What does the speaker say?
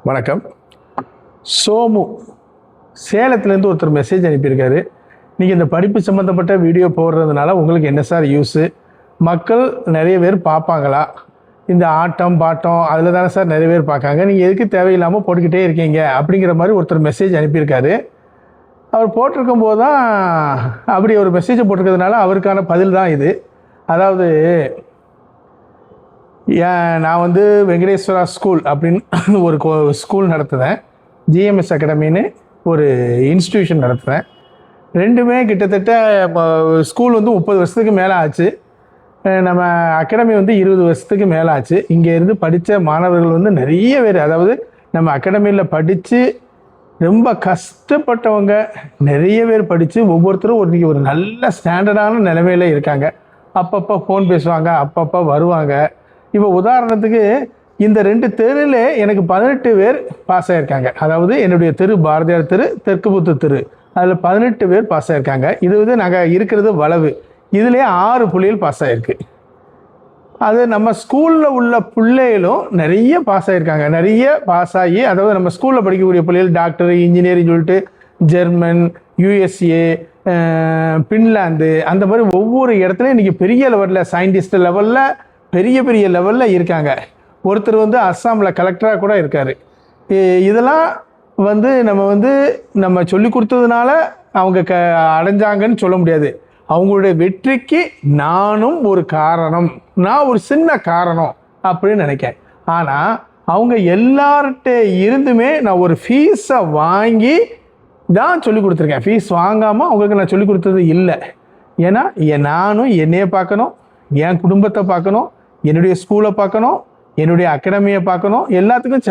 வணக்கம். சோமு சேலத்துலேருந்து ஒருத்தர் மெசேஜ் அனுப்பியிருக்காரு. நீங்கள் இந்த படிப்பு சம்மந்தப்பட்ட வீடியோ போடுறதுனால உங்களுக்கு என்ன சார் யூஸு? மக்கள் நிறைய பேர் பார்ப்பாங்களா? இந்த ஆட்டம் பாட்டம் அதில் தானே சார் நிறைய பேர் பார்க்காங்க, நீங்கள் எதுக்கு தேவையில்லாமல் போட்டுக்கிட்டே இருக்கீங்க அப்படிங்கிற மாதிரி ஒருத்தர் மெசேஜ் அனுப்பியிருக்காரு. அவர் போட்டிருக்கும் போது தான் அப்படி ஒரு மெசேஜை போட்டிருக்கிறதுனால அவருக்கான பதில் தான் இது. அதாவது நான் வந்து வெங்கடேஸ்வரா ஸ்கூல் அப்படின்னு ஒரு ஸ்கூல் நடத்துகிறேன். ஜிஎம்எஸ் அகாடமின்னு ஒரு இன்ஸ்டிடியூஷன் நடத்துகிறேன். ரெண்டுமே கிட்டத்தட்ட ஸ்கூல் வந்து 30 வருஷத்துக்கு மேலே ஆச்சு. நம்ம அகாடமி வந்து 20 வருஷத்துக்கு மேலே ஆச்சு. இங்கே இருந்து படித்த மாணவர்கள் வந்து நிறைய பேர், அதாவது நம்ம அகாடமியில் படித்து ரொம்ப கஷ்டப்பட்டவங்க நிறைய பேர் படித்து ஒவ்வொருத்தரும் ஒரு நல்ல ஸ்டாண்டர்டான நிலைமையில் இருக்காங்க. அப்பப்போ ஃபோன் பேசுவாங்க, அப்பப்போ வருவாங்க. இப்போ உதாரணத்துக்கு இந்த 2 தெருவில் எனக்கு 18 பேர் பாஸ் ஆகியிருக்காங்க. அதாவது என்னுடைய தெரு பாரதியார் தெரு, தெற்குபுத்து தெரு, அதில் 18 பேர் பாஸ் ஆகியிருக்காங்க. இது வந்து நாங்கள் இருக்கிறது வளவு, இதுலேயே 6 புள்ளிகள் பாஸ் ஆகிருக்கு. அது நம்ம ஸ்கூலில் உள்ள பிள்ளைகளும் நிறைய பாஸ் ஆகியிருக்காங்க. நிறைய பாஸ் ஆகி, அதாவது நம்ம ஸ்கூலில் படிக்கக்கூடிய பிள்ளைகள் டாக்டர், இன்ஜினியரிங் சொல்லிட்டு ஜெர்மன், யூஎஸ்ஏ, பின்லாந்து, அந்த மாதிரி ஒவ்வொரு இடத்துலையும் இன்றைக்கி பெரிய லெவலில் சயின்டிஸ்ட் லெவலில் பெரிய பெரிய லெவலில் இருக்காங்க. ஒருத்தர் வந்து அஸ்ஸாமில் கலெக்டராக கூட இருக்கார். இதெல்லாம் வந்து நம்ம சொல்லி கொடுத்ததுனால அவங்க அடைஞ்சாங்கன்னு சொல்ல முடியாது. அவங்களுடைய வெற்றிக்கு நானும் ஒரு காரணம், நான் ஒரு சின்ன காரணம் அப்படின்னு நினைக்கிறேன். ஆனால் அவங்க எல்லார்கிட்ட இருந்துமே நான் ஒரு ஃபீஸை வாங்கி தான் சொல்லி கொடுத்துருக்கேன். ஃபீஸ் வாங்காமல் அவங்களுக்கு நான் சொல்லி கொடுத்தது இல்லை. ஏன்னா நானும் என்னையை பார்க்கணும், என் குடும்பத்தை பார்க்கணும், என்னுடைய ஸ்கூலை பார்க்கணும், என்னுடைய அகாடமியை பார்க்கணும், எல்லாத்துக்கும்